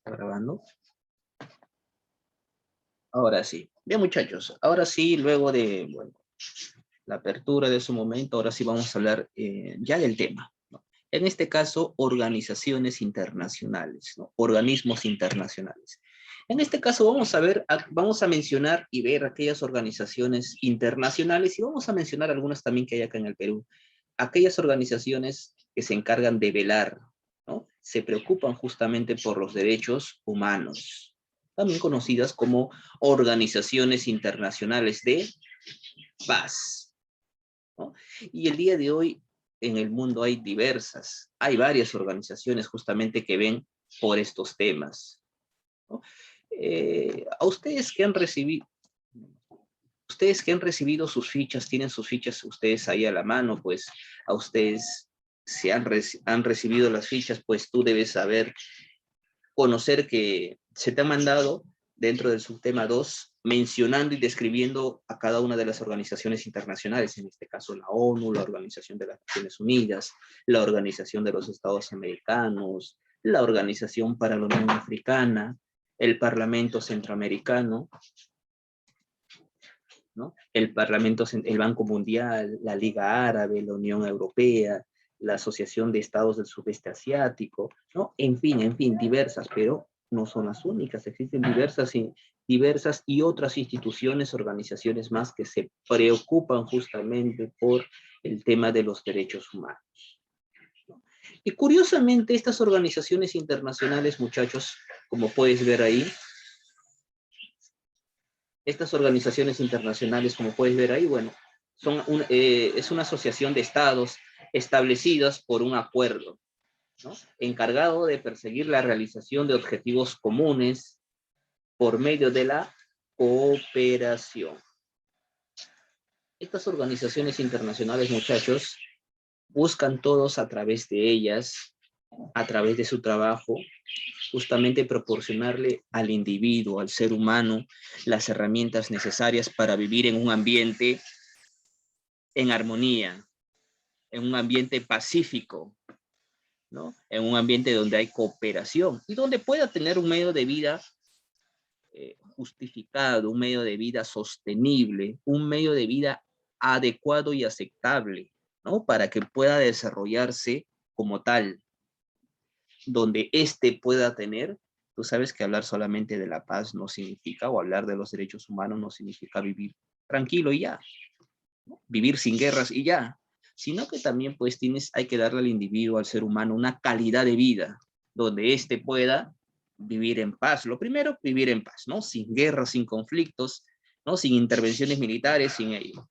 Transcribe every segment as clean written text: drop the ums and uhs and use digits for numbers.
¿Está grabando? Ahora sí. Bien, muchachos. Ahora sí, luego de, bueno, la apertura de su momento, ahora sí vamos a hablar ya del tema, ¿no? En este caso, organizaciones internacionales, ¿no? Organismos internacionales. En este caso vamos a ver, vamos a mencionar y ver aquellas organizaciones internacionales y vamos a mencionar algunas también que hay acá en el Perú. Aquellas organizaciones que se encargan de velar, ¿no? Se preocupan justamente por los derechos humanos, también conocidas como organizaciones internacionales de paz, ¿no? Y el día de hoy en el mundo hay varias organizaciones justamente que ven por estos temas, ¿no? A ustedes que han recibido sus fichas, tienen sus fichas ustedes ahí a la mano, pues a ustedes se han recibido las fichas, pues tú debes saber, conocer que se te ha mandado dentro del subtema 2, mencionando y describiendo a cada una de las organizaciones internacionales, en este caso la ONU, la Organización de las Naciones Unidas, la Organización de los Estados Americanos, la Organización para la Unión Africana, el Parlamento Centroamericano, ¿no? El Banco Mundial, la Liga Árabe, la Unión Europea, la Asociación de Estados del Sudeste Asiático, ¿no? En fin, diversas, pero no son las únicas, existen diversas y otras instituciones, organizaciones más que se preocupan justamente por el tema de los derechos humanos, ¿no? Y curiosamente, estas organizaciones internacionales, muchachos, como puedes ver ahí, estas organizaciones internacionales, como puedes ver ahí, bueno, es una asociación de estados establecidas por un acuerdo, ¿no? Encargado de perseguir la realización de objetivos comunes por medio de la cooperación. Estas organizaciones internacionales, muchachos, buscan todos a través de ellas, a través de su trabajo, justamente proporcionarle al individuo, al ser humano, las herramientas necesarias para vivir en un ambiente en armonía, en un ambiente pacífico, ¿no? En un ambiente donde hay cooperación y donde pueda tener un medio de vida justificado, un medio de vida sostenible, un medio de vida adecuado y aceptable, ¿no? Para que pueda desarrollarse como tal, donde éste pueda tener. Tú sabes que hablar solamente de la paz no significa, o hablar de los derechos humanos no significa vivir tranquilo y ya, ¿no? Vivir sin guerras y ya, sino que también pues hay que darle al individuo, al ser humano, una calidad de vida, donde éste pueda vivir en paz. Lo primero, vivir en paz, ¿no? Sin guerras, sin conflictos, ¿no? Sin intervenciones militares, sin ello.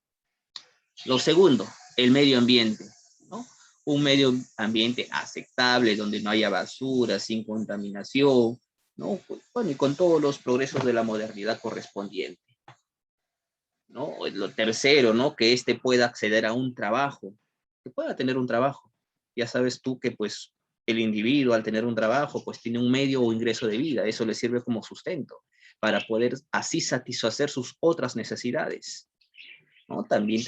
Lo segundo, el medio ambiente, ¿no? Un medio ambiente aceptable, donde no haya basura, sin contaminación, ¿no? Bueno, y con todos los progresos de la modernidad correspondiente, ¿no? Lo tercero, ¿no? Que éste pueda acceder a un trabajo, que pueda tener un trabajo. Ya sabes tú que pues el individuo al tener un trabajo pues tiene un medio o ingreso de vida, eso le sirve como sustento para poder así satisfacer sus otras necesidades, ¿no? También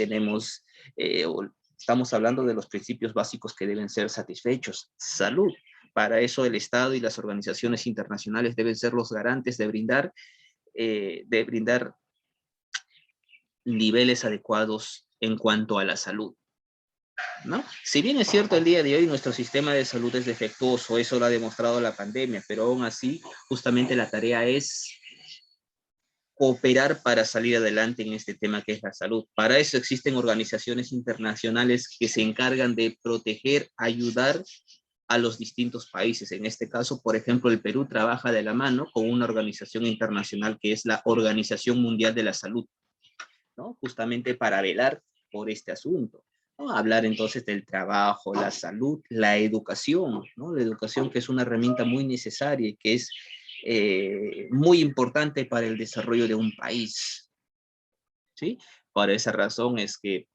estamos hablando de los principios básicos que deben ser satisfechos. Salud. Para eso el Estado y las organizaciones internacionales deben ser los garantes de brindar niveles adecuados en cuanto a la salud, ¿no? Si bien es cierto, el día de hoy nuestro sistema de salud es defectuoso, eso lo ha demostrado la pandemia, pero aún así, justamente la tarea es cooperar para salir adelante en este tema que es la salud. Para eso existen organizaciones internacionales que se encargan de proteger, ayudar a los distintos países. En este caso, por ejemplo, el Perú trabaja de la mano con una organización internacional que es la Organización Mundial de la Salud, ¿no? Justamente para velar por este asunto, ¿no? Hablar entonces del trabajo, la salud, la educación, ¿no? La educación, que es una herramienta muy necesaria y que es muy importante para el desarrollo de un país, ¿sí? Por esa razón es que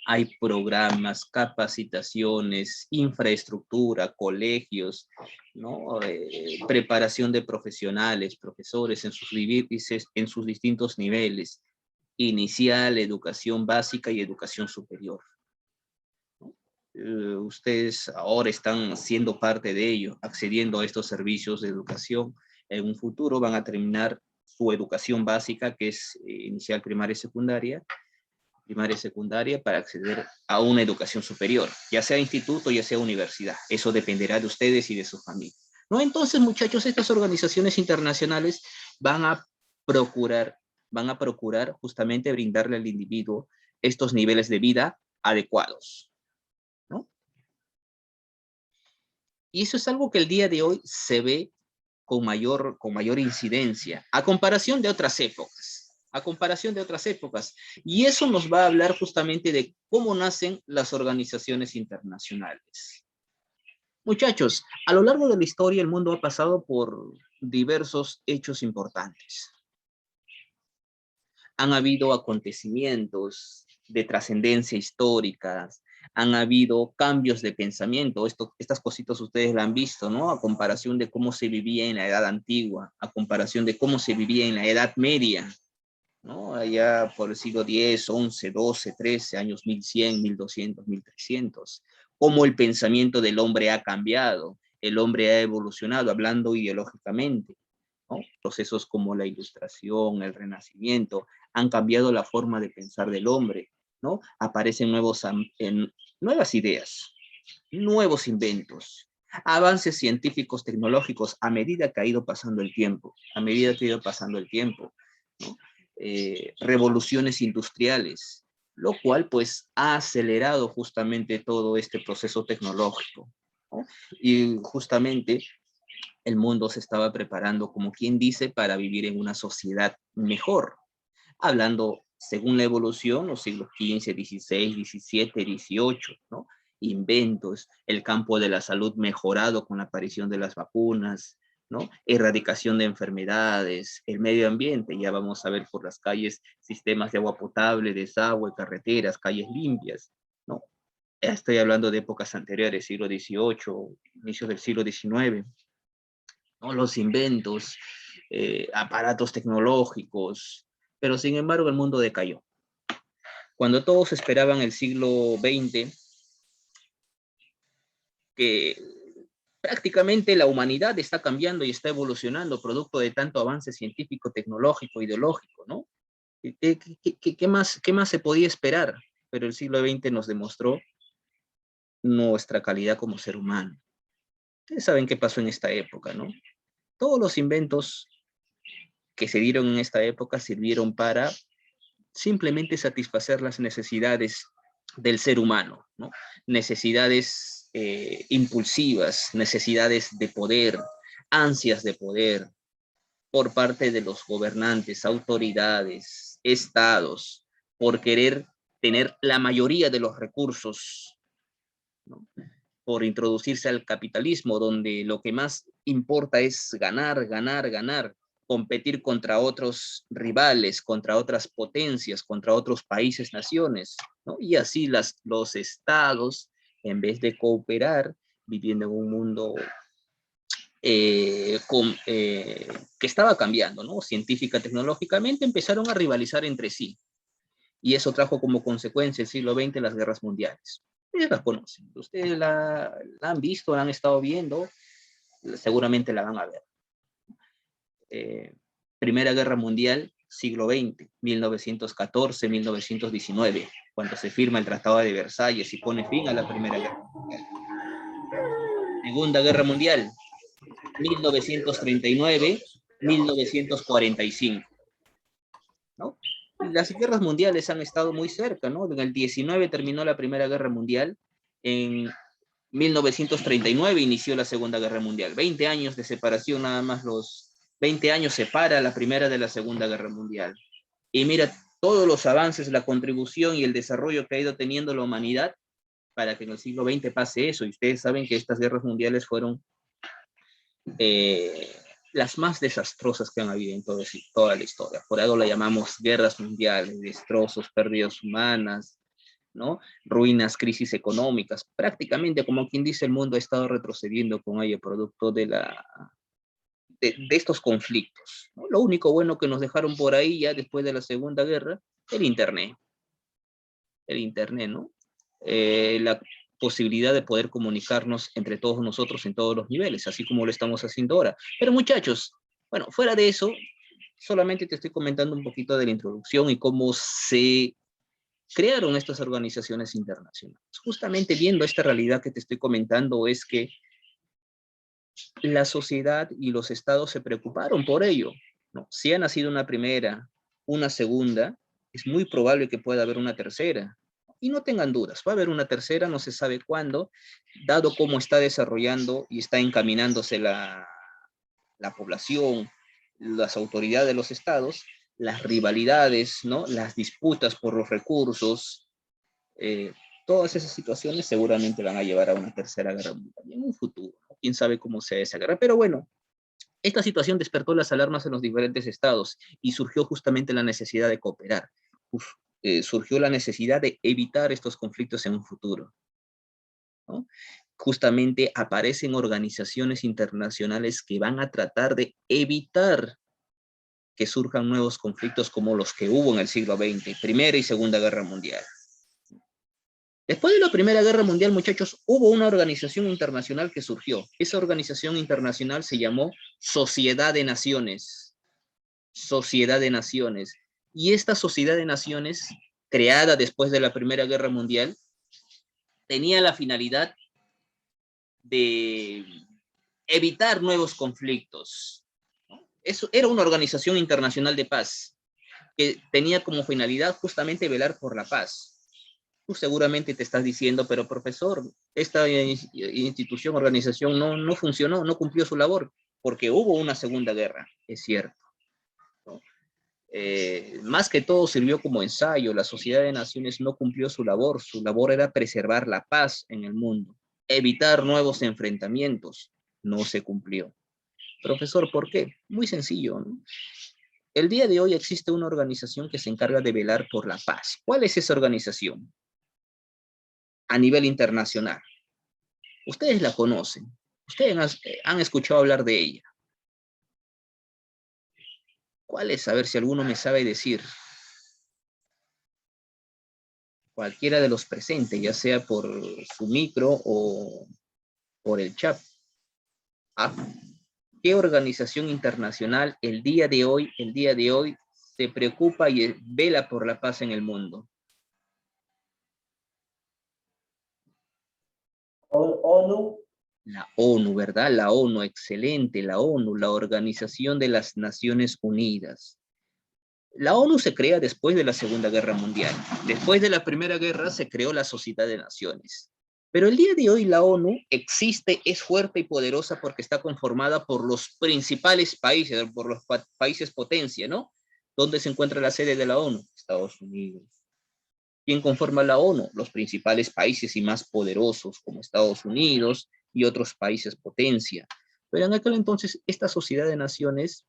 hay programas, capacitaciones, infraestructura, colegios, ¿no? Preparación de profesionales, profesores en sus distintos niveles, inicial, educación básica y educación superior, ¿no? ustedes ahora están siendo parte de ello, accediendo a estos servicios de educación. En un futuro van a terminar su educación básica, que es inicial, primaria y secundaria, para acceder a una educación superior, ya sea instituto, ya sea universidad. Eso dependerá de ustedes y de su familia, ¿no? Entonces, muchachos, estas organizaciones internacionales van a procurar, van a procurar justamente brindarle al individuo estos niveles de vida adecuados, ¿no? Y eso es algo que el día de hoy se ve con mayor incidencia, a comparación de otras épocas, a comparación de otras épocas. Y eso nos va a hablar justamente de cómo nacen las organizaciones internacionales. Muchachos, a lo largo de la historia el mundo ha pasado por diversos hechos importantes. Han habido acontecimientos de trascendencia histórica, han habido cambios de pensamiento. Estas cositas ustedes la han visto, ¿no? A comparación de cómo se vivía en la edad antigua, a comparación de cómo se vivía en la edad media, ¿no? Allá por el siglo X, XI, XII, XIII, años 1100, 1200, 1300. Cómo el pensamiento del hombre ha cambiado, el hombre ha evolucionado, hablando ideológicamente, ¿no? Procesos como la Ilustración, el Renacimiento, han cambiado la forma de pensar del hombre, ¿no? Aparecen nuevas ideas, nuevos inventos, avances científicos, tecnológicos, a medida que ha ido pasando el tiempo, a medida que ha ido pasando el tiempo, ¿no? Revoluciones industriales, lo cual pues ha acelerado justamente todo este proceso tecnológico, ¿no? Y justamente el mundo se estaba preparando, como quien dice, para vivir en una sociedad mejor, hablando según la evolución, los siglos XV, XVI, XVII, XVIII, ¿no? Inventos, el campo de la salud mejorado con la aparición de las vacunas, ¿no? Erradicación de enfermedades, el medio ambiente, ya vamos a ver por las calles sistemas de agua potable, desagüe, carreteras, calles limpias, ¿no? Ya estoy hablando de épocas anteriores, siglo XVIII, inicios del siglo XIX, ¿no? Los inventos, aparatos tecnológicos, pero sin embargo el mundo decayó. Cuando todos esperaban el siglo XX, que prácticamente la humanidad está cambiando y está evolucionando producto de tanto avance científico, tecnológico, ideológico, ¿no? ¿Qué más se podía esperar? Pero el siglo XX nos demostró nuestra calidad como ser humano. Ustedes saben qué pasó en esta época, ¿no? Todos los inventos que se dieron en esta época sirvieron para simplemente satisfacer las necesidades del ser humano, ¿no? Necesidades impulsivas, necesidades de poder, ansias de poder por parte de los gobernantes, autoridades, estados, por querer tener la mayoría de los recursos, ¿no? Por introducirse al capitalismo, donde lo que más importa es ganar, ganar, ganar, competir contra otros rivales, contra otras potencias, contra otros países, naciones, ¿no? Y así los estados, en vez de cooperar, viviendo en un mundo que estaba cambiando, ¿no? Científica, tecnológicamente, empezaron a rivalizar entre sí. Y eso trajo como consecuencia el siglo XX las guerras mundiales. Ustedes la conocen, ustedes la han visto, la han estado viendo, seguramente la van a ver. Primera Guerra Mundial, siglo XX, 1914-1919, cuando se firma el Tratado de Versalles y pone fin a la Primera Guerra Mundial. Segunda Guerra Mundial, 1939-1945, ¿no? Las guerras mundiales han estado muy cerca, ¿no? En el 19 terminó la Primera Guerra Mundial, en 1939 inició la Segunda Guerra Mundial. 20 años de separación, nada más los 20 años separa la Primera de la Segunda Guerra Mundial. Y mira todos los avances, la contribución y el desarrollo que ha ido teniendo la humanidad para que en el siglo XX pase eso. Y ustedes saben que estas guerras mundiales fueron las más desastrosas que han habido en toda la historia. Por algo la llamamos guerras mundiales, destrozos, pérdidas humanas, ¿no? Ruinas, crisis económicas. Prácticamente, como quien dice, el mundo ha estado retrocediendo con ello, producto de estos conflictos, ¿no? Lo único bueno que nos dejaron por ahí ya después de la Segunda Guerra, el Internet, ¿no? posibilidad de poder comunicarnos entre todos nosotros en todos los niveles, así como lo estamos haciendo ahora. Pero muchachos, bueno, fuera de eso, solamente te estoy comentando un poquito de la introducción y cómo se crearon estas organizaciones internacionales. Justamente viendo esta realidad que te estoy comentando es que la sociedad y los estados se preocuparon por ello, ¿no? Si ha nacido una primera, una segunda, es muy probable que pueda haber una tercera. Y no tengan dudas, va a haber una tercera, no se sabe cuándo, dado cómo está desarrollando y está encaminándose la población, las autoridades de los estados, las rivalidades, ¿no? Las disputas por los recursos, eh, todas esas situaciones seguramente van a llevar a una tercera guerra mundial en un futuro. Quién sabe cómo sea esa guerra, pero bueno, esta situación despertó las alarmas en los diferentes estados y surgió justamente la necesidad de cooperar. Surgió la necesidad de evitar estos conflictos en un futuro, ¿no? Justamente aparecen organizaciones internacionales que van a tratar de evitar que surjan nuevos conflictos como los que hubo en el siglo XX, Primera y Segunda Guerra Mundial. Después de la Primera Guerra Mundial, muchachos, hubo una organización internacional que surgió. Esa organización internacional se llamó Sociedad de Naciones. Sociedad de Naciones. Y esta Sociedad de Naciones, creada después de la Primera Guerra Mundial, tenía la finalidad de evitar nuevos conflictos. Eso era una organización internacional de paz que tenía como finalidad justamente velar por la paz. Tú seguramente te estás diciendo, pero profesor, esta institución, organización no funcionó, no cumplió su labor, porque hubo una segunda guerra, es cierto, ¿no? Más que todo sirvió como ensayo, la Sociedad de Naciones no cumplió su labor era preservar la paz en el mundo, evitar nuevos enfrentamientos, no se cumplió. Profesor, ¿por qué? Muy sencillo, ¿no? El día de hoy existe una organización que se encarga de velar por la paz. ¿Cuál es esa organización? A nivel internacional. Ustedes la conocen. Ustedes han escuchado hablar de ella. ¿Cuál es? A ver si alguno me sabe decir. Cualquiera de los presentes, ya sea por su micro o por el chat. ¿Ah? ¿Qué organización internacional el día de hoy, se preocupa y vela por la paz en el mundo? ONU. La ONU, ¿verdad? La ONU, excelente, la ONU, la Organización de las Naciones Unidas. La ONU se crea después de la Segunda Guerra Mundial. Después de la Primera Guerra se creó la Sociedad de Naciones. Pero el día de hoy la ONU existe, es fuerte y poderosa porque está conformada por los principales países, por los países potencia, ¿no? ¿Dónde se encuentra la sede de la ONU? Estados Unidos. ¿Quién conforma la ONU? Los principales países y más poderosos como Estados Unidos y otros países potencia. Pero en aquel entonces esta Sociedad de Naciones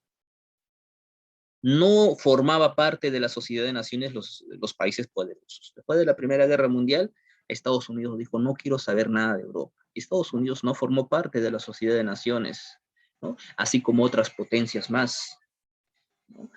no formaba parte de la Sociedad de Naciones los países poderosos. Después de la Primera Guerra Mundial, Estados Unidos dijo, no quiero saber nada de Europa. Estados Unidos no formó parte de la Sociedad de Naciones, ¿no? Así como otras potencias más, ¿no?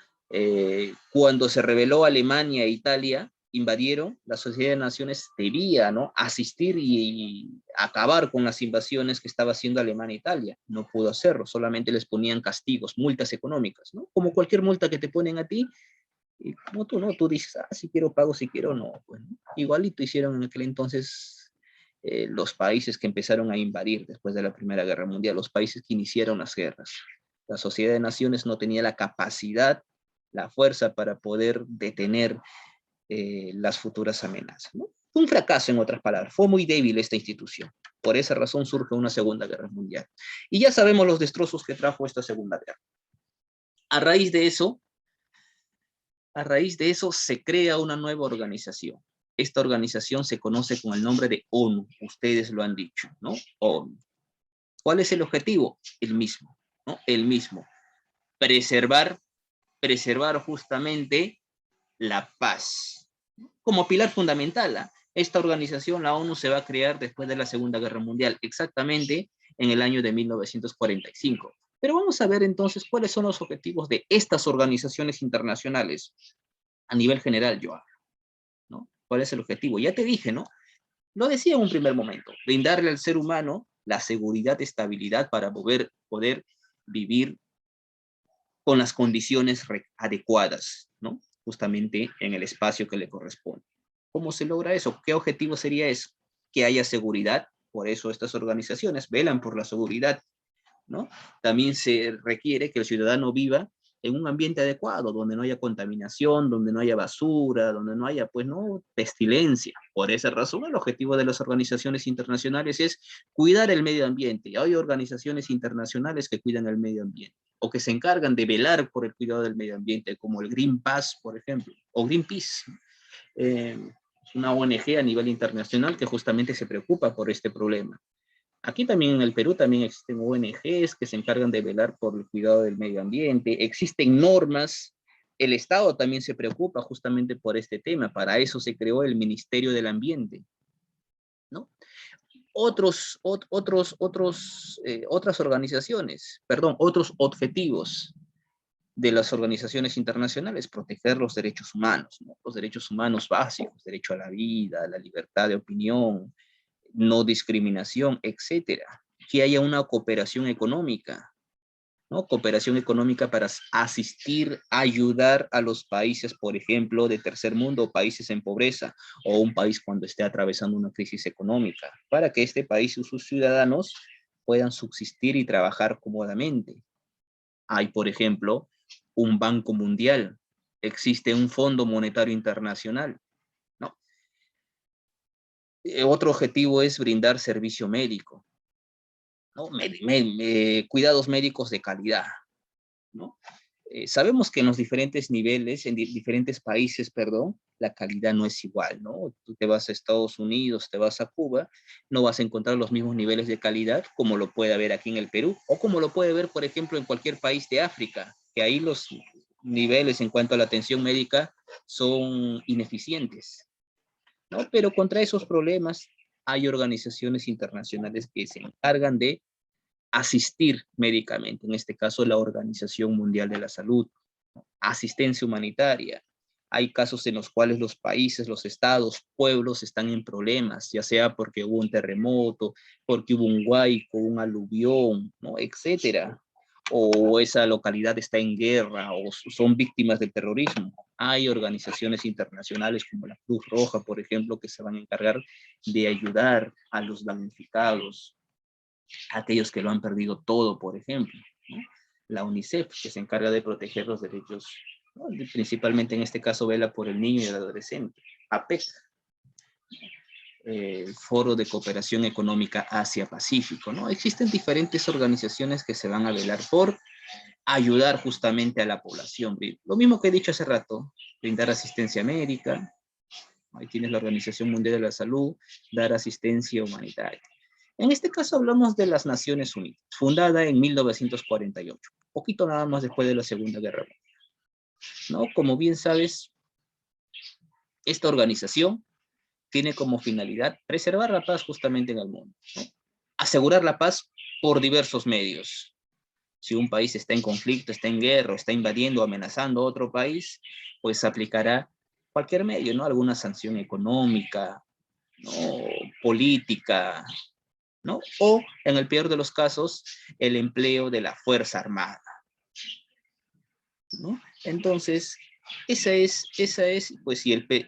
Cuando se rebeló Alemania e Italia, invadieron, la Sociedad de Naciones debía, ¿no?, asistir y acabar con las invasiones que estaba haciendo Alemania e Italia. No pudo hacerlo, solamente les ponían castigos, multas económicas, ¿no? Como cualquier multa que te ponen a ti, y como tú, ¿no? Tú dices, ah, si quiero pago, si quiero no. Pues, ¿no? Igualito hicieron en aquel entonces los países que empezaron a invadir después de la Primera Guerra Mundial, los países que iniciaron las guerras. La Sociedad de Naciones no tenía la capacidad, la fuerza para poder detener las futuras amenazas, ¿no? Fue un fracaso, en otras palabras. Fue muy débil esta institución. Por esa razón surge una Segunda Guerra Mundial. Y ya sabemos los destrozos que trajo esta Segunda Guerra. A raíz de eso se crea una nueva organización. Esta organización se conoce con el nombre de ONU. Ustedes lo han dicho, ¿no? ONU. ¿Cuál es el objetivo? El mismo, ¿no? El mismo. Preservar justamente la paz. Como pilar fundamental, ¿eh? Esta organización, la ONU, se va a crear después de la Segunda Guerra Mundial, exactamente en el año de 1945. Pero vamos a ver entonces cuáles son los objetivos de estas organizaciones internacionales a nivel general, yo hablo, ¿no? ¿Cuál es el objetivo? Ya te dije, ¿no? Lo decía en un primer momento, brindarle al ser humano la seguridad, estabilidad para poder vivir con las condiciones adecuadas, ¿no? Justamente en el espacio que le corresponde. ¿Cómo se logra eso? ¿Qué objetivo sería eso? Que haya seguridad, por eso estas organizaciones velan por la seguridad, ¿no? También se requiere que el ciudadano viva en un ambiente adecuado, donde no haya contaminación, donde no haya basura, donde no haya, pues, no, pestilencia. Por esa razón, el objetivo de las organizaciones internacionales es cuidar el medio ambiente. Y hay organizaciones internacionales que cuidan el medio ambiente o que se encargan de velar por el cuidado del medio ambiente, como el Green Pass, por ejemplo, o Greenpeace. Es una ONG a nivel internacional que justamente se preocupa por este problema. Aquí también en el Perú también existen ONGs que se encargan de velar por el cuidado del medio ambiente, existen normas, el Estado también se preocupa justamente por este tema, para eso se creó el Ministerio del Ambiente, ¿no? Otras organizaciones, perdón, otros objetivos de las organizaciones internacionales, proteger los derechos humanos, ¿no? Los derechos humanos básicos, derecho a la vida, la libertad de opinión, no discriminación, etcétera. Que haya una cooperación económica, ¿no? Cooperación económica para asistir, ayudar a los países, por ejemplo, de tercer mundo, países en pobreza, o un país cuando esté atravesando una crisis económica, para que este país y sus ciudadanos puedan subsistir y trabajar cómodamente. Hay, por ejemplo, un Banco Mundial, existe un Fondo Monetario Internacional, ¿no? Otro objetivo es brindar servicio médico, ¿no? Cuidados médicos de calidad, ¿no? Sabemos que en los diferentes niveles, en diferentes países, perdón, la calidad no es igual, ¿no? Tú te vas a Estados Unidos, te vas a Cuba, no vas a encontrar los mismos niveles de calidad como lo puede haber aquí en el Perú, o como lo puede haber, por ejemplo, en cualquier país de África, que ahí los niveles en cuanto a la atención médica son ineficientes, ¿no? Pero contra esos problemas hay organizaciones internacionales que se encargan de asistir médicamente, en este caso la Organización Mundial de la Salud, asistencia humanitaria. Hay casos en los cuales los países, los estados, pueblos están en problemas, ya sea porque hubo un terremoto, porque hubo un huaico, un aluvión, ¿no? Etcétera. O esa localidad está en guerra, o son víctimas del terrorismo. Hay organizaciones internacionales como la Cruz Roja, por ejemplo, que se van a encargar de ayudar a los damnificados, aquellos que lo han perdido todo, por ejemplo, ¿no? La UNICEF, que se encarga de proteger los derechos, ¿no? Principalmente en este caso vela por el niño y el adolescente. APEC, Foro de Cooperación Económica Asia-Pacífico, ¿no? Existen diferentes organizaciones que se van a velar por ayudar justamente a la población. Lo mismo que he dicho hace rato, brindar asistencia médica, ahí tienes la Organización Mundial de la Salud, dar asistencia humanitaria. En este caso hablamos de las Naciones Unidas, fundada en 1948, poquito nada más después de la Segunda Guerra Mundial, ¿no? Como bien sabes, esta organización tiene como finalidad preservar la paz justamente en el mundo, ¿no? Asegurar la paz por diversos medios. Si un país está en conflicto, está en guerra, está invadiendo o amenazando a otro país, pues aplicará cualquier medio, ¿no? Alguna sanción económica, ¿no? Política, ¿no? O, en el peor de los casos, el empleo de la Fuerza Armada, ¿no? Entonces, pues,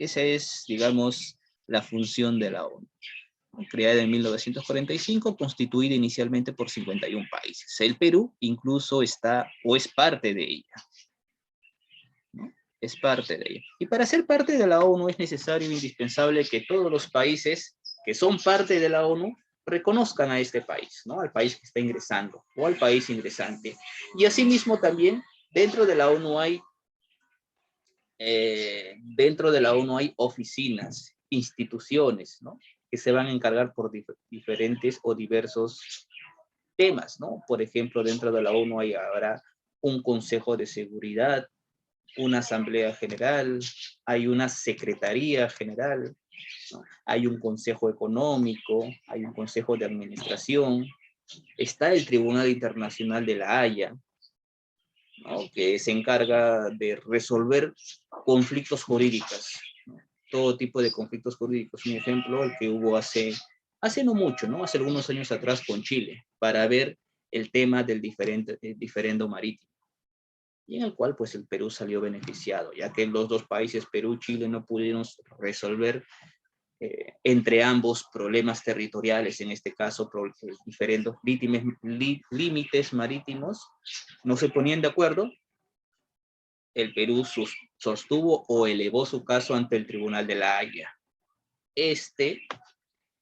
esa es, digamos, la función de la ONU, ¿no? Creada en 1945, constituida inicialmente por 51 países. El Perú incluso está o es parte de ella, ¿no? Es parte de ella. Y para ser parte de la ONU es necesario e indispensable que todos los países que son parte de la ONU reconozcan a este país, ¿no? Al país que está ingresando o al país ingresante. Y asimismo también dentro de la ONU hay oficinas, instituciones, ¿no? Que se van a encargar por diferentes o diversos temas, ¿no? Por ejemplo, dentro de la ONU habrá un Consejo de Seguridad, una Asamblea General, hay una Secretaría General, ¿no? Hay un Consejo Económico, hay un Consejo de Administración, está el Tribunal Internacional de la Haya, ¿no? Que se encarga de resolver conflictos jurídicos, ¿no? todo tipo de conflictos jurídicos. Un ejemplo, el que hubo hace no mucho, ¿no? Hace algunos años atrás con Chile, para ver el tema del diferendo marítimo, y en el cual pues el Perú salió beneficiado, ya que los dos países, Perú y Chile, no pudieron resolver entre ambos problemas territoriales, en este caso diferentes límites marítimos, no se ponían de acuerdo. El Perú sostuvo o elevó su caso ante el Tribunal de la Haya.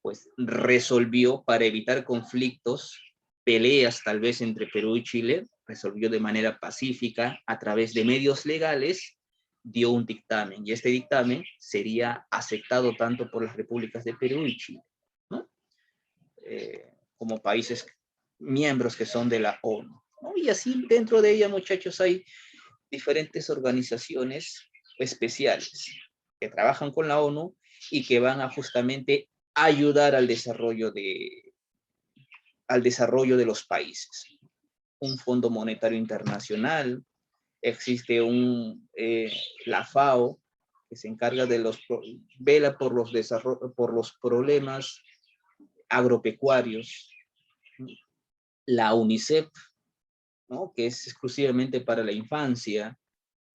Pues resolvió, para evitar conflictos, peleas tal vez entre Perú y Chile, resolvió de manera pacífica, a través de medios legales, dio un dictamen, y este dictamen sería aceptado tanto por las repúblicas de Perú y Chile, ¿no? Como países miembros que son de la ONU, ¿no? Y así dentro de ella, muchachos, hay diferentes organizaciones especiales que trabajan con la ONU y que van a justamente ayudar al desarrollo de los países. Un Fondo Monetario Internacional, existe la FAO, que se encarga de vela por los problemas agropecuarios, la UNICEF, ¿no? Que es exclusivamente para la infancia,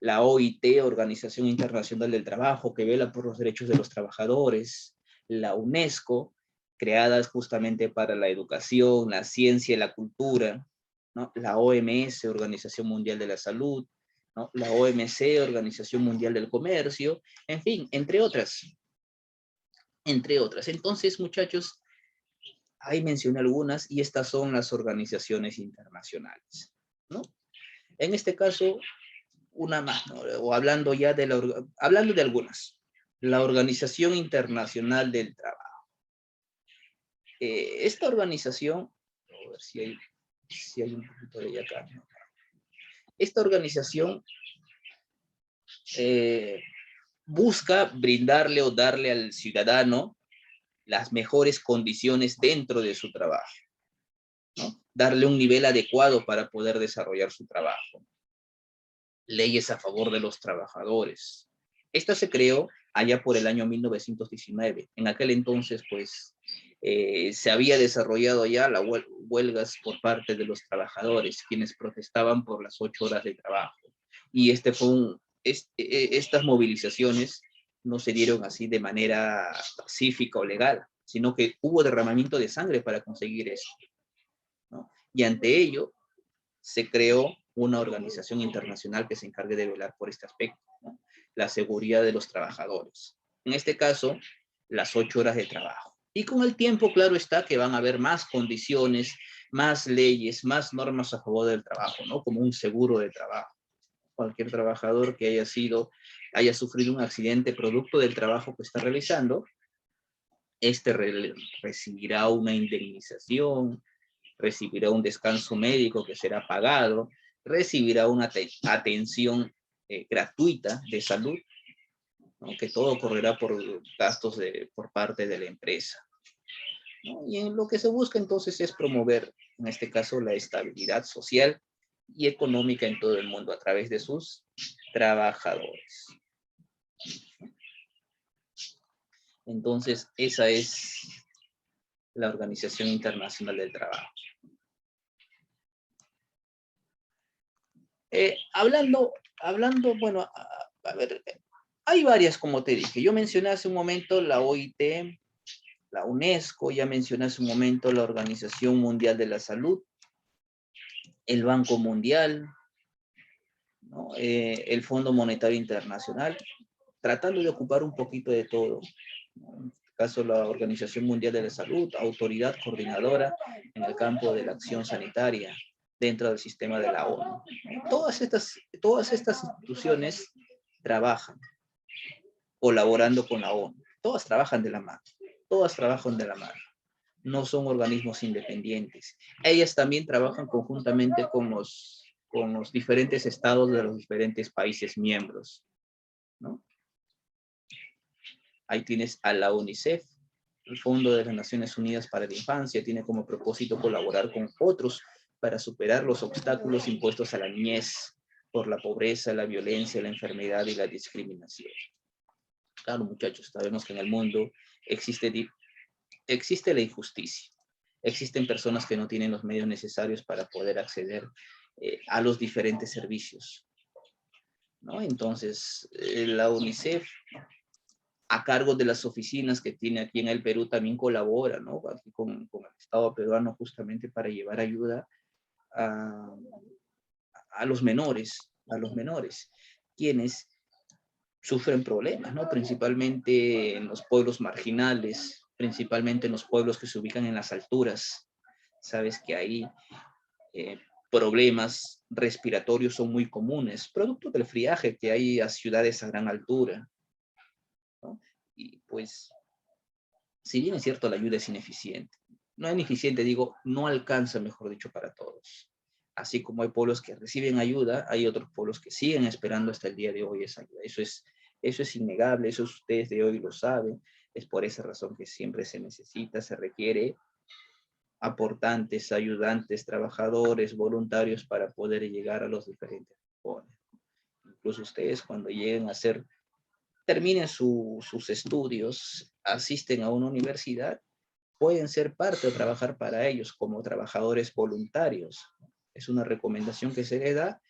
la OIT, Organización Internacional del Trabajo, que vela por los derechos de los trabajadores, la UNESCO, creadas justamente para la educación, la ciencia y la cultura, ¿no? La OMS, Organización Mundial de la Salud, ¿no? La OMC, Organización Mundial del Comercio, en fin, entre otras. Entre otras. Entonces, muchachos, ahí mencioné algunas, y estas son las organizaciones internacionales, ¿no? En este caso, una más, ¿no? O hablando ya hablando de algunas. La Organización Internacional del Trabajo. Esta organización, a ver si hay un poquito de ella acá, ¿no? Esta organización busca brindarle o darle al ciudadano las mejores condiciones dentro de su trabajo, ¿no? Darle un nivel adecuado para poder desarrollar su trabajo. Leyes a favor de los trabajadores. Esta se creó allá por el año 1919. En aquel entonces, pues, se había desarrollado ya las huelgas por parte de los trabajadores, quienes protestaban por las 8 horas de trabajo. Y estas movilizaciones no se dieron así de manera pacífica o legal, sino que hubo derramamiento de sangre para conseguir eso, ¿no? Y ante ello se creó una organización internacional que se encargue de velar por este aspecto, ¿no? La seguridad de los trabajadores. En este caso, las 8 horas de trabajo. Y con el tiempo, claro está, que van a haber más condiciones, más leyes, más normas a favor del trabajo, ¿no? Como un seguro de trabajo. Cualquier trabajador que haya sufrido un accidente producto del trabajo que está realizando, recibirá una indemnización, recibirá un descanso médico que será pagado, recibirá una atención gratuita de salud, ¿no? Que todo correrá por gastos por parte de la empresa, ¿no? Y en lo que se busca entonces es promover, en este caso, la estabilidad social y económica en todo el mundo a través de sus trabajadores. Entonces, esa es la Organización Internacional del Trabajo. Hablando, bueno, a ver, hay varias, como te dije. Yo mencioné hace un momento la OIT, la UNESCO, ya mencioné hace un momento la Organización Mundial de la Salud, el Banco Mundial, ¿no? El Fondo Monetario Internacional, tratando de ocupar un poquito de todo, ¿no? En este caso, la Organización Mundial de la Salud, autoridad coordinadora en el campo de la acción sanitaria dentro del sistema de la ONU. Todas estas instituciones trabajan colaborando con la ONU. Todas trabajan de la mano. Todas trabajan de la mano. No son organismos independientes. Ellas también trabajan conjuntamente con los diferentes estados de los diferentes países miembros, ¿no? Ahí tienes a la UNICEF, el Fondo de las Naciones Unidas para la Infancia, tiene como propósito colaborar con otros para superar los obstáculos impuestos a la niñez por la pobreza, la violencia, la enfermedad y la discriminación. Claro, muchachos, sabemos que en el mundo existe, existe la injusticia. Existen personas que no tienen los medios necesarios para poder acceder a los diferentes servicios, ¿no? Entonces, la UNICEF, a cargo de las oficinas que tiene aquí en el Perú, también colabora, ¿no? Aquí con el Estado peruano justamente para llevar ayuda a, a los menores, quienes sufren problemas, ¿no? Principalmente en los pueblos marginales, principalmente en los pueblos que se ubican en las alturas. Sabes que ahí problemas respiratorios son muy comunes, producto del friaje que hay a ciudades a gran altura, ¿no? Y pues, si bien es cierto, la ayuda es ineficiente. No es ineficiente, digo, no alcanza, mejor dicho, para todos. Así como hay pueblos que reciben ayuda, hay otros pueblos que siguen esperando hasta el día de hoy esa ayuda. Eso es innegable, eso ustedes de hoy lo saben. Es por esa razón que siempre se necesita, se requiere aportantes, ayudantes, trabajadores, voluntarios para poder llegar a los diferentes rincones. Incluso ustedes cuando lleguen a hacer, terminen sus estudios, asisten a una universidad, pueden ser parte o trabajar para ellos como trabajadores voluntarios. Es una recomendación que se le da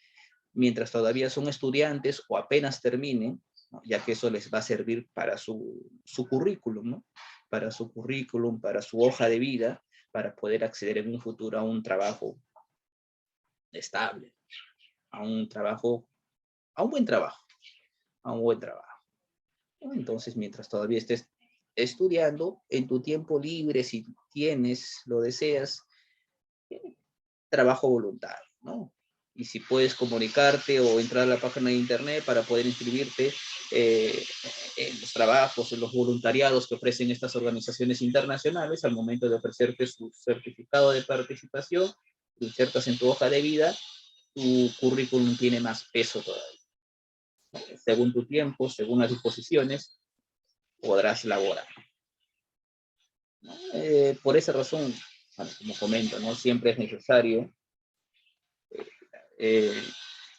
mientras todavía son estudiantes o apenas terminen, ¿no? Ya que eso les va a servir para su currículum, ¿no? Para su currículum, para su hoja de vida, para poder acceder en un futuro a un trabajo estable, a un trabajo, a un buen trabajo, a un buen trabajo. Entonces, mientras todavía estés estudiando, en tu tiempo libre, si tienes, lo deseas, trabajo voluntario, ¿no? Y si puedes comunicarte o entrar a la página de internet para poder inscribirte en los trabajos, en los voluntariados que ofrecen estas organizaciones internacionales, al momento de ofrecerte su certificado de participación, lo insertas en tu hoja de vida, tu currículum tiene más peso todavía, ¿no? Según tu tiempo, según las disposiciones, podrás laborar, ¿no? Por esa razón, bueno, como comento, ¿no? Siempre es necesario eh,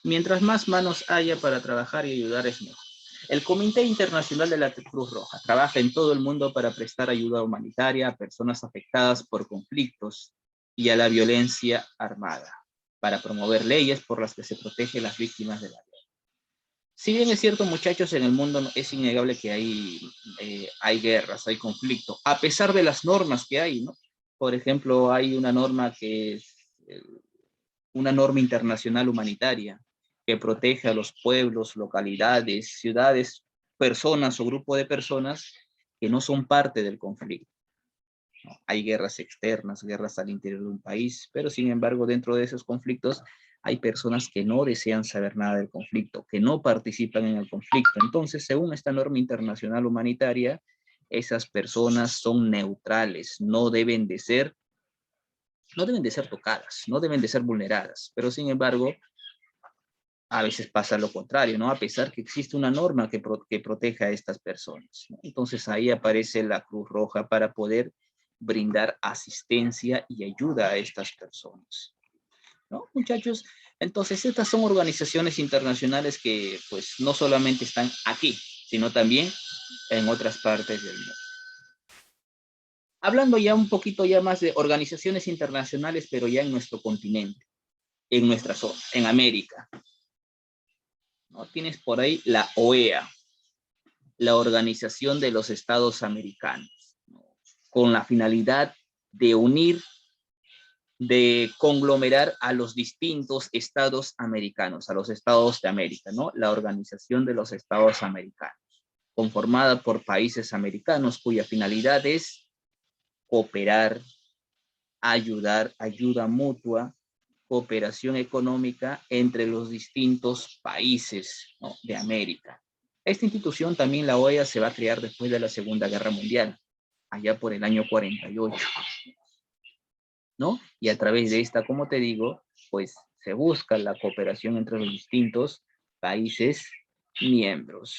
mientras más manos haya para trabajar y ayudar es mejor. El Comité Internacional de la Cruz Roja trabaja en todo el mundo para prestar ayuda humanitaria a personas afectadas por conflictos y a la violencia armada, para promover leyes por las que se protege a las víctimas de la guerra. Si bien es cierto, muchachos, en el mundo es innegable que hay guerras, hay conflicto, a pesar de las normas que hay, ¿no? Por ejemplo, hay una norma que es una norma internacional humanitaria que protege a los pueblos, localidades, ciudades, personas o grupo de personas que no son parte del conflicto. ¿No? Hay guerras externas, guerras al interior de un país, pero sin embargo dentro de esos conflictos hay personas que no desean saber nada del conflicto, que no participan en el conflicto. Entonces, según esta norma internacional humanitaria, esas personas son neutrales, no deben de ser tocadas, no deben de ser vulneradas, pero sin embargo, a veces pasa lo contrario, ¿no? A pesar que existe una norma que proteja a estas personas, ¿no? Entonces ahí aparece la Cruz Roja para poder brindar asistencia y ayuda a estas personas, ¿no, muchachos? Entonces estas son organizaciones internacionales que pues no solamente están aquí, sino también en otras partes del mundo. Hablando ya un poquito ya más de organizaciones internacionales, pero ya en nuestro continente, en nuestra zona, en América, ¿no? Tienes por ahí la OEA, la Organización de los Estados Americanos, ¿no? Con la finalidad de unir, de conglomerar a los distintos estados americanos, a los estados de América, ¿no? La Organización de los Estados Americanos, conformada por países americanos cuya finalidad es cooperar, ayudar, ayuda mutua, cooperación económica entre los distintos países, ¿no? De América. Esta institución también, la OEA, se va a crear después de la Segunda Guerra Mundial, allá por el año 48, ¿no? Y a través de esta, como te digo, pues se busca la cooperación entre los distintos países miembros.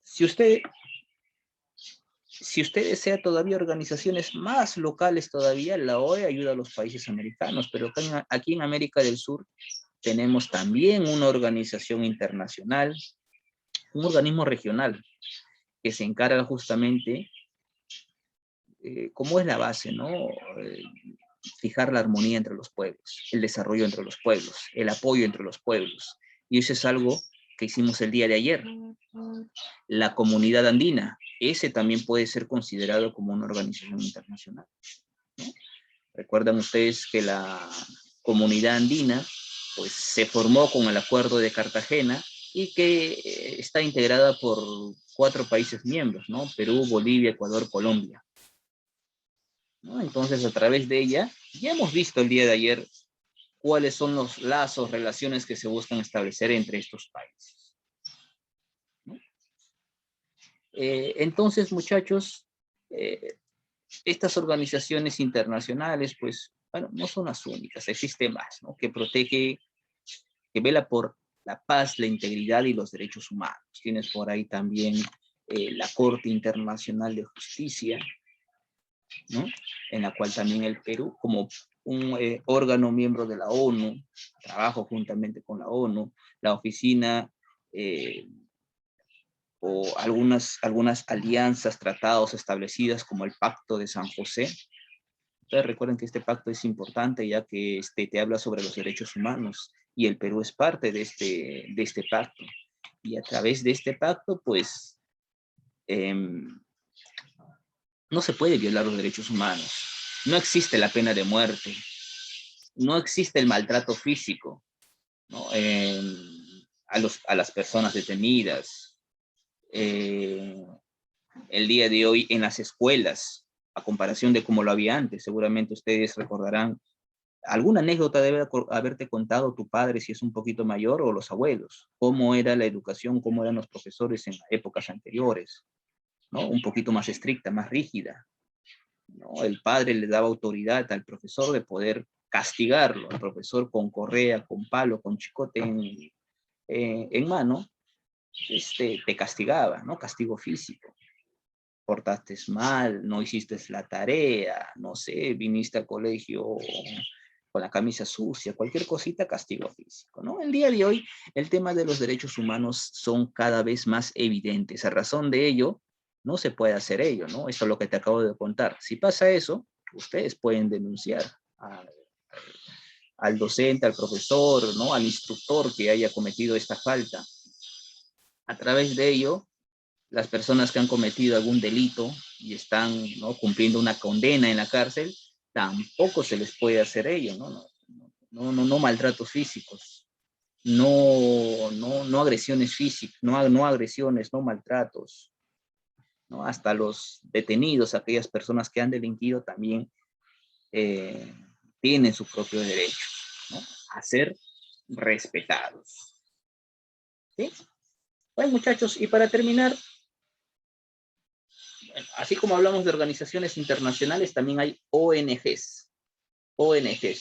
Si usted desea todavía organizaciones más locales todavía, la OEA ayuda a los países americanos, pero aquí en América del Sur tenemos también una organización internacional un organismo regional que se encarga justamente, como es la base, ¿no? Fijar la armonía entre los pueblos, el desarrollo entre los pueblos, el apoyo entre los pueblos. Y eso es algo que hicimos el día de ayer. La comunidad andina, ese también puede ser considerado como una organización internacional, ¿no? Recuerdan ustedes que la comunidad andina pues, se formó con el Acuerdo de Cartagena y que está integrada por 4 países miembros, ¿no? Perú, Bolivia, Ecuador, Colombia, ¿no? Entonces, a través de ella, ya hemos visto el día de ayer cuáles son los lazos, relaciones que se buscan establecer entre estos países, ¿no? Entonces, muchachos, estas organizaciones internacionales, pues, bueno, no son las únicas, existe más, ¿no? Que protege, que vela por la paz, la integridad y los derechos humanos. Tienes por ahí también la Corte Internacional de Justicia, ¿no? En la cual también el Perú, como un órgano miembro de la ONU, trabajo juntamente con la ONU, la oficina o algunas alianzas, tratados establecidas como el Pacto de San José. Entonces recuerden que este pacto es importante ya que te habla sobre los derechos humanos y el Perú es parte de este pacto. Y a través de este pacto, pues, no se puede violar los derechos humanos. No existe la pena de muerte. No existe el maltrato físico, ¿no? A las personas detenidas. El día de hoy en las escuelas, a comparación de cómo lo había antes, seguramente ustedes recordarán, alguna anécdota debe haberte contado tu padre si es un poquito mayor o los abuelos, cómo era la educación, cómo eran los profesores en épocas anteriores, ¿no? Un poquito más estricta, más rígida, ¿no? El padre le daba autoridad al profesor de poder castigarlo, el profesor con correa, con palo, con chicote en mano, te castigaba, ¿no? Castigo físico. Portaste mal, no hiciste la tarea, no sé, viniste al colegio con la camisa sucia, cualquier cosita, castigo físico, ¿no? El día de hoy, el tema de los derechos humanos son cada vez más evidentes. A razón de ello, no se puede hacer ello, ¿no? Esto es lo que te acabo de contar. Si pasa eso, ustedes pueden denunciar al docente, al profesor, ¿no? Al instructor que haya cometido esta falta. A través de ello, las personas que han cometido algún delito y están, ¿no? cumpliendo una condena en la cárcel, tampoco se les puede hacer ello, ¿no? No maltratos físicos, no agresiones físicas, no agresiones, no maltratos, ¿no? Hasta los detenidos, aquellas personas que han delinquido también tienen su propio derecho, ¿no? A ser respetados. ¿Sí? Bueno, muchachos, y para terminar, así como hablamos de organizaciones internacionales, también hay ONGs,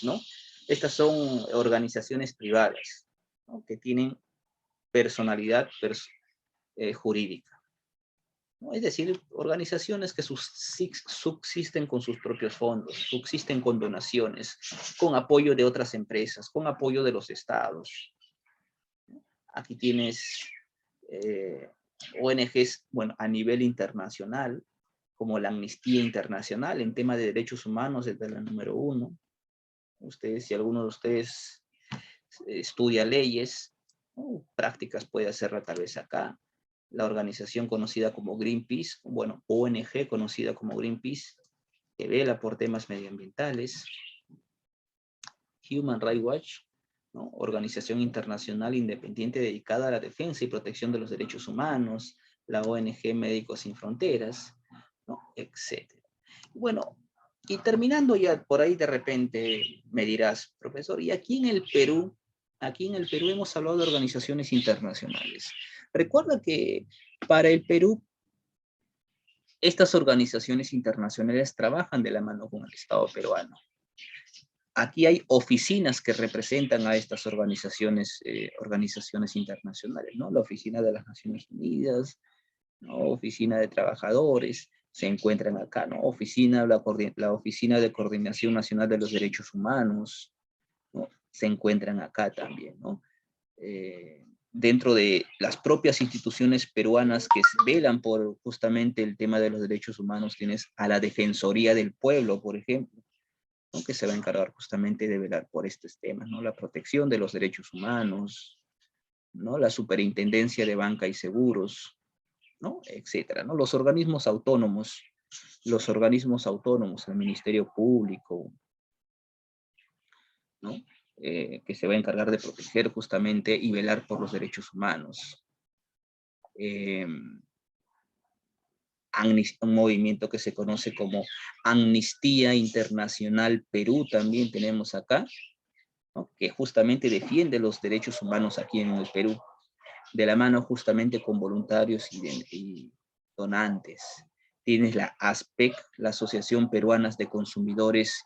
¿no? Estas son organizaciones privadas, ¿no? Que tienen personalidad jurídica, ¿no? Es decir, organizaciones que subsisten con sus propios fondos, subsisten con donaciones, con apoyo de otras empresas, con apoyo de los estados. Aquí tienes ONGs, bueno, a nivel internacional, como la Amnistía Internacional en tema de derechos humanos, es de la número 1. Ustedes, si alguno de ustedes estudia leyes, prácticas puede hacerla tal vez acá. La organización conocida como Greenpeace, bueno, ONG conocida como Greenpeace, que vela por temas medioambientales. Human Rights Watch, ¿no? Organización internacional independiente dedicada a la defensa y protección de los derechos humanos, la ONG Médicos Sin Fronteras, ¿no? Etcétera. Bueno, y terminando ya por ahí de repente me dirás, profesor, y aquí en el Perú hemos hablado de organizaciones internacionales. Recuerda que para el Perú estas organizaciones internacionales trabajan de la mano con el Estado peruano. Aquí hay oficinas que representan a estas organizaciones internacionales, ¿no? La Oficina de las Naciones Unidas, ¿no? Oficina de Trabajadores, se encuentran acá, ¿no? La Oficina de Coordinación Nacional de los Derechos Humanos, ¿no? Se encuentran acá también, ¿no? dentro de las propias instituciones peruanas que velan por justamente el tema de los derechos humanos, tienes a la Defensoría del Pueblo, por ejemplo, ¿no? Que se va a encargar justamente de velar por estos temas, ¿no? La protección de los derechos humanos, ¿no? La Superintendencia de Banca y Seguros, ¿no? Etcétera, ¿no? Los organismos autónomos, el Ministerio Público, ¿no? Que se va a encargar de proteger justamente y velar por los derechos humanos. Un movimiento que se conoce como Amnistía Internacional Perú, también tenemos acá, ¿no? Que justamente defiende los derechos humanos aquí en el Perú, de la mano justamente con voluntarios y donantes. Tienes la ASPEC, la Asociación Peruana de Consumidores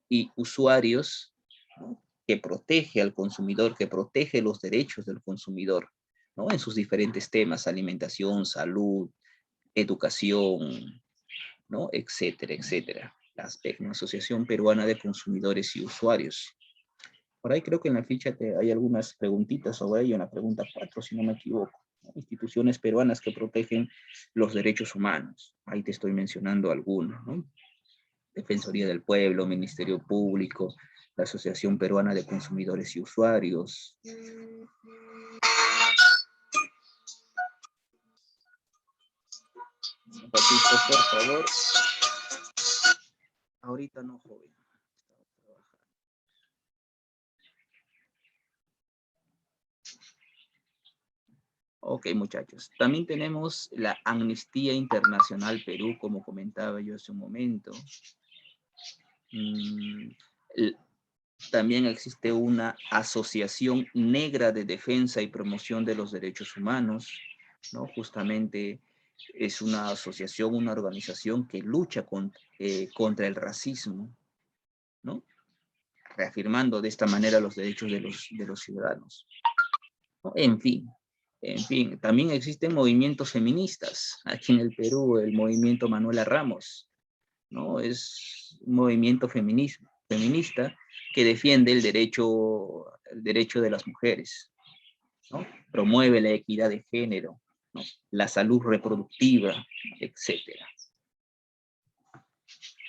y Usuarios, ¿no? Que protege al consumidor, que protege los derechos del consumidor, ¿no? En sus diferentes temas, alimentación, salud, educación, ¿no? Etcétera, etcétera. La ASPEC, una Asociación Peruana de Consumidores y Usuarios. Por ahí creo que en la ficha hay algunas preguntitas sobre ello, en la pregunta 4, si no me equivoco. ¿No? Instituciones peruanas que protegen los derechos humanos. Ahí te estoy mencionando algunas, ¿no? Defensoría del Pueblo, Ministerio Público, la Asociación Peruana de Consumidores y Usuarios. Un ratito, por favor. Ahorita no, joven. Ok, muchachos. También tenemos la Amnistía Internacional Perú, como comentaba yo hace un momento. También existe una Asociación Negra de Defensa y Promoción de los Derechos Humanos, ¿no? Justamente es una asociación, una organización que lucha contra el racismo, ¿no? Reafirmando de esta manera los derechos de los ciudadanos, ¿no? En fin, también existen movimientos feministas. Aquí en el Perú, el movimiento Manuela Ramos, ¿no? Es un movimiento feminista que defiende el derecho de las mujeres, ¿no? Promueve la equidad de género, ¿no? La salud reproductiva, etcétera.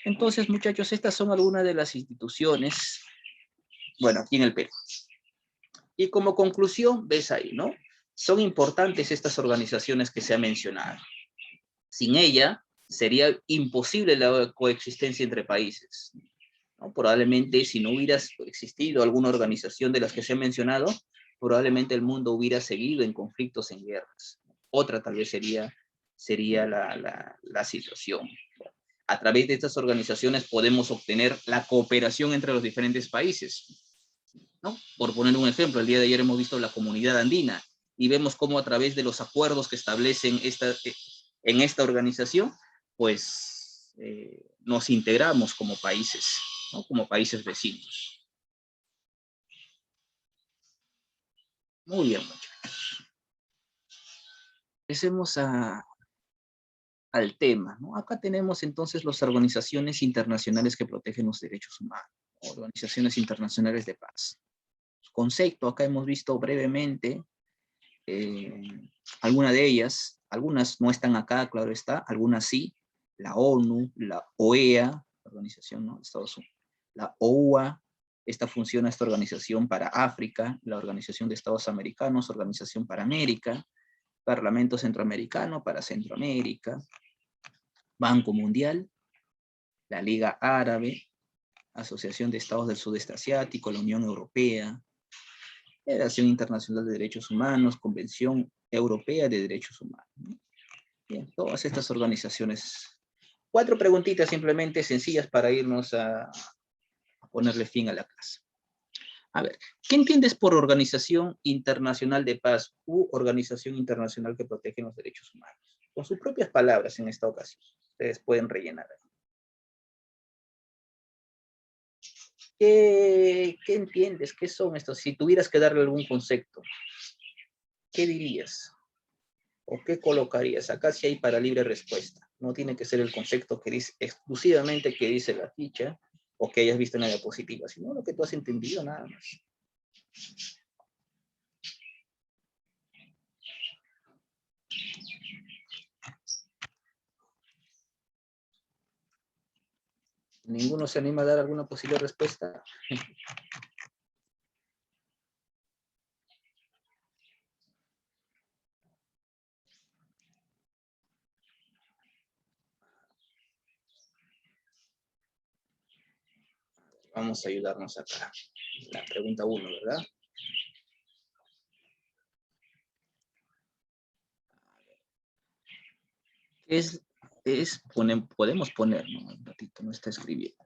Entonces, muchachos, estas son algunas de las instituciones, bueno, aquí en el Perú. Y como conclusión, ves ahí, ¿no? Son importantes estas organizaciones que se ha mencionado. Sin ella, sería imposible la coexistencia entre países, ¿no? Probablemente si no hubiera existido alguna organización de las que se ha mencionado, probablemente el mundo hubiera seguido en conflictos, en guerras. Otra tal vez sería la situación. A través de estas organizaciones podemos obtener la cooperación entre los diferentes países, ¿no? Por poner un ejemplo, el día de ayer hemos visto la Comunidad Andina y vemos cómo a través de los acuerdos que establecen en esta organización, pues nos integramos como países, ¿no? Como países vecinos. Muy bien, muchachos. Empecemos al tema, ¿no? Acá tenemos entonces las organizaciones internacionales que protegen los derechos humanos, organizaciones internacionales de paz. Concepto, acá hemos visto brevemente algunas de ellas, algunas no están acá, claro está, algunas sí, la ONU, la OEA, la organización, ¿no? Estados Unidos, la OUA, esta organización para África, la Organización de Estados Americanos, Organización para América, Parlamento Centroamericano para Centroamérica, Banco Mundial, la Liga Árabe, Asociación de Estados del Sudeste Asiático, la Unión Europea, Federación Internacional de Derechos Humanos, Convención Europea de Derechos Humanos. Bien, todas estas organizaciones. 4 preguntitas simplemente sencillas para irnos a ponerle fin a la clase. A ver, ¿qué entiendes por Organización Internacional de Paz u Organización Internacional que protege los derechos humanos? Con sus propias palabras en esta ocasión. Ustedes pueden rellenar. ¿Qué entiendes? ¿Qué son estos? Si tuvieras que darle algún concepto, ¿qué dirías? ¿O qué colocarías? Acá sí hay para libre respuesta. No tiene que ser el concepto que dice exclusivamente que dice la ficha o que hayas visto en la diapositiva, sino lo que tú has entendido nada más. ¿Ninguno se anima a dar alguna posible respuesta? Vamos a ayudarnos acá. La pregunta 1, ¿verdad? Podemos poner, ¿no? Un ratito, no está escribiendo.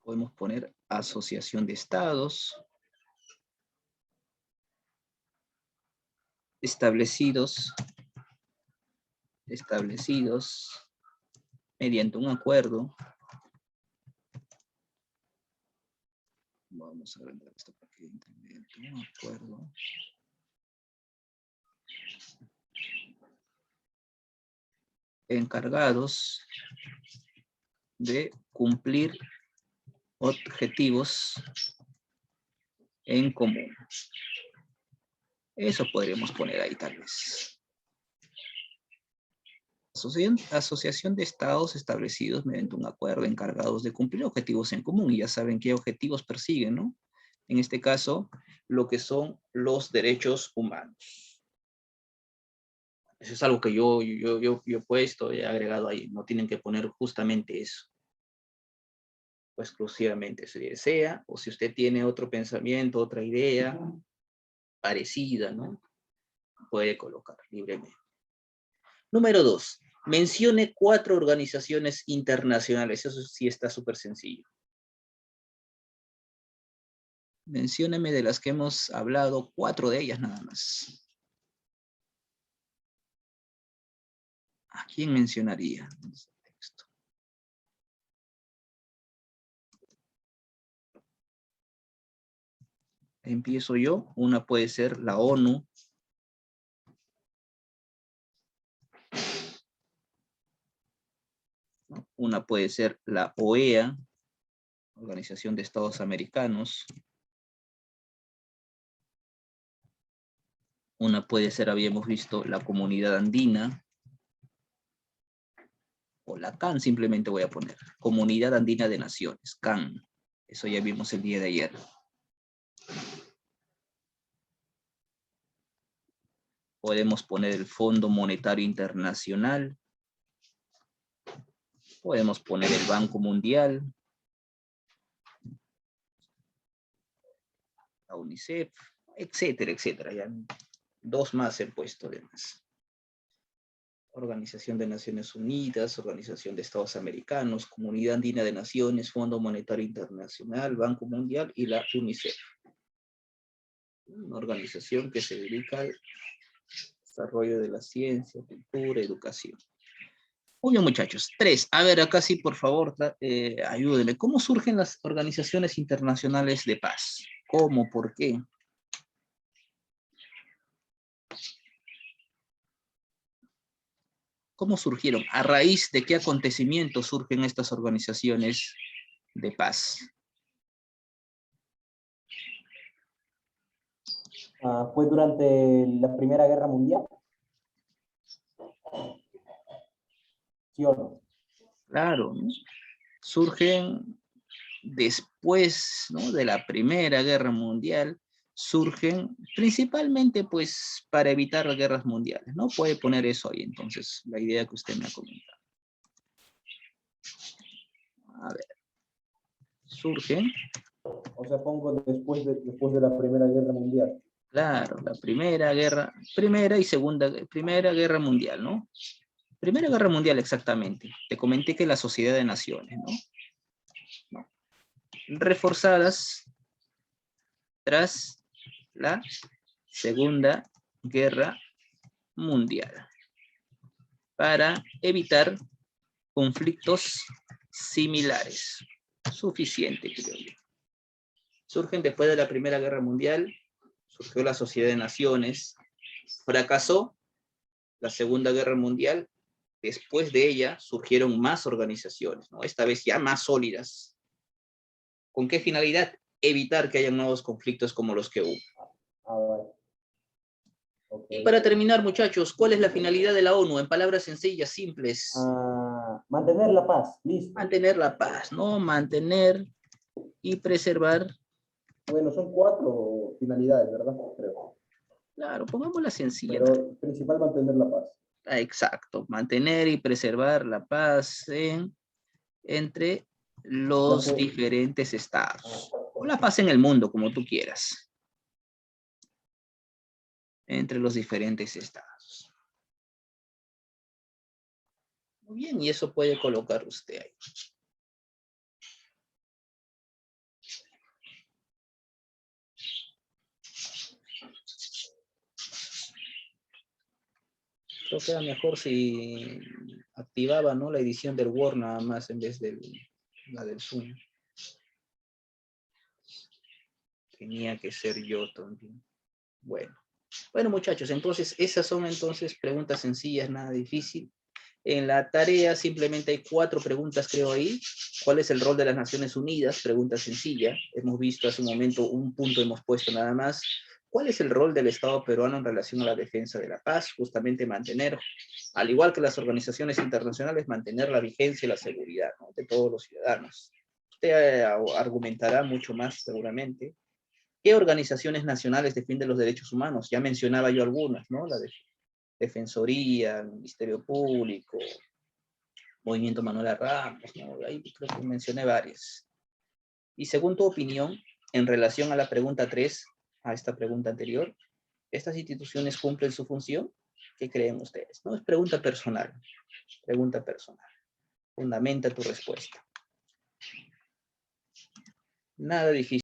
Podemos poner asociación de estados establecidos mediante un acuerdo. Vamos a agrandar esto para que entre mediante un acuerdo. Encargados de cumplir objetivos en común. Eso podríamos poner ahí tal vez. Asociación de estados establecidos mediante un acuerdo encargados de cumplir objetivos en común. Y ya saben qué objetivos persiguen, ¿no? En este caso, lo que son los derechos humanos. Eso es algo que yo he puesto, he agregado ahí. No tienen que poner justamente eso. O exclusivamente si desea, o si usted tiene otro pensamiento, otra idea parecida, ¿no? Puede colocar libremente. Número 2. Mencione 4 organizaciones internacionales. Eso sí está súper sencillo. Mencióneme de las que hemos hablado, 4 de ellas nada más. ¿A quién mencionaría? Empiezo yo. Una puede ser la ONU. Una puede ser la OEA, Organización de Estados Americanos. Una puede ser, habíamos visto, la Comunidad Andina. O la CAN, simplemente voy a poner. Comunidad Andina de Naciones, CAN. Eso ya vimos el día de ayer. Podemos poner el Fondo Monetario Internacional. Podemos poner el Banco Mundial. La UNICEF, etcétera, etcétera. Ya 2 más he puesto además. Organización de Naciones Unidas, Organización de Estados Americanos, Comunidad Andina de Naciones, Fondo Monetario Internacional, Banco Mundial y la UNICEF. Una organización que se dedica al desarrollo de la ciencia, cultura, educación. Muy bien, muchachos. 3. A ver, acá sí, por favor, ayúdenme. ¿Cómo surgen las organizaciones internacionales de paz? ¿Cómo? ¿Por qué? ¿Cómo surgieron? ¿A raíz de qué acontecimientos surgen estas organizaciones de paz? Fue durante la Primera Guerra Mundial. ¿Sí o no? Claro, ¿no? Surgen después, ¿no?, de la Primera Guerra Mundial, surgen principalmente pues para evitar las guerras mundiales, ¿no? Puede poner eso ahí entonces, la idea que usted me ha comentado. A ver, surgen. O sea, pongo después de la Primera Guerra Mundial. Claro, la Primera Guerra Mundial, ¿no? Primera Guerra Mundial, exactamente. Te comenté que la Sociedad de Naciones, ¿no? Reforzadas tras la Segunda Guerra Mundial para evitar conflictos similares. Suficiente, creo yo. Surgen después de la Primera Guerra Mundial, surgió la Sociedad de Naciones, fracasó la Segunda Guerra Mundial, después de ella surgieron más organizaciones, ¿no? Esta vez ya más sólidas. ¿Con qué finalidad? Evitar que haya nuevos conflictos como los que hubo. vale. Ok. Y para terminar, muchachos, ¿cuál es la finalidad de la ONU? En palabras sencillas, simples. Mantener la paz, listo. Mantener la paz, ¿no? Mantener y preservar. Bueno, son 4 finalidades, ¿verdad? Creo. Claro, pongámosla sencilla. Pero principal mantener la paz. Exacto, mantener y preservar la paz entre los diferentes estados. O la paz en el mundo, como tú quieras. Entre los diferentes estados. Muy bien, y eso puede colocar usted ahí. Creo que era mejor si activaba, ¿no?, la edición del Word nada más en vez de la del Zoom. Tenía que ser yo también. Bueno, muchachos, entonces esas son entonces preguntas sencillas, nada difícil. En la tarea simplemente hay 4 preguntas, creo ahí. ¿Cuál es el rol de las Naciones Unidas? Pregunta sencilla. Hemos visto hace un momento, un punto hemos puesto nada más. ¿Cuál es el rol del Estado peruano en relación a la defensa de la paz? Justamente mantener, al igual que las organizaciones internacionales, mantener la vigencia y la seguridad, ¿no?, de todos los ciudadanos. Usted argumentará mucho más seguramente. ¿Qué organizaciones nacionales defienden los derechos humanos? Ya mencionaba yo algunas, ¿no? La Defensoría, el Ministerio Público, Movimiento Manuela Ramos, ¿no? Ahí creo que mencioné varias. Y según tu opinión, en relación a la pregunta 3, a esta pregunta anterior, ¿estas instituciones cumplen su función? ¿Qué creen ustedes? No es pregunta personal, pregunta personal. Fundamenta tu respuesta. Nada difícil.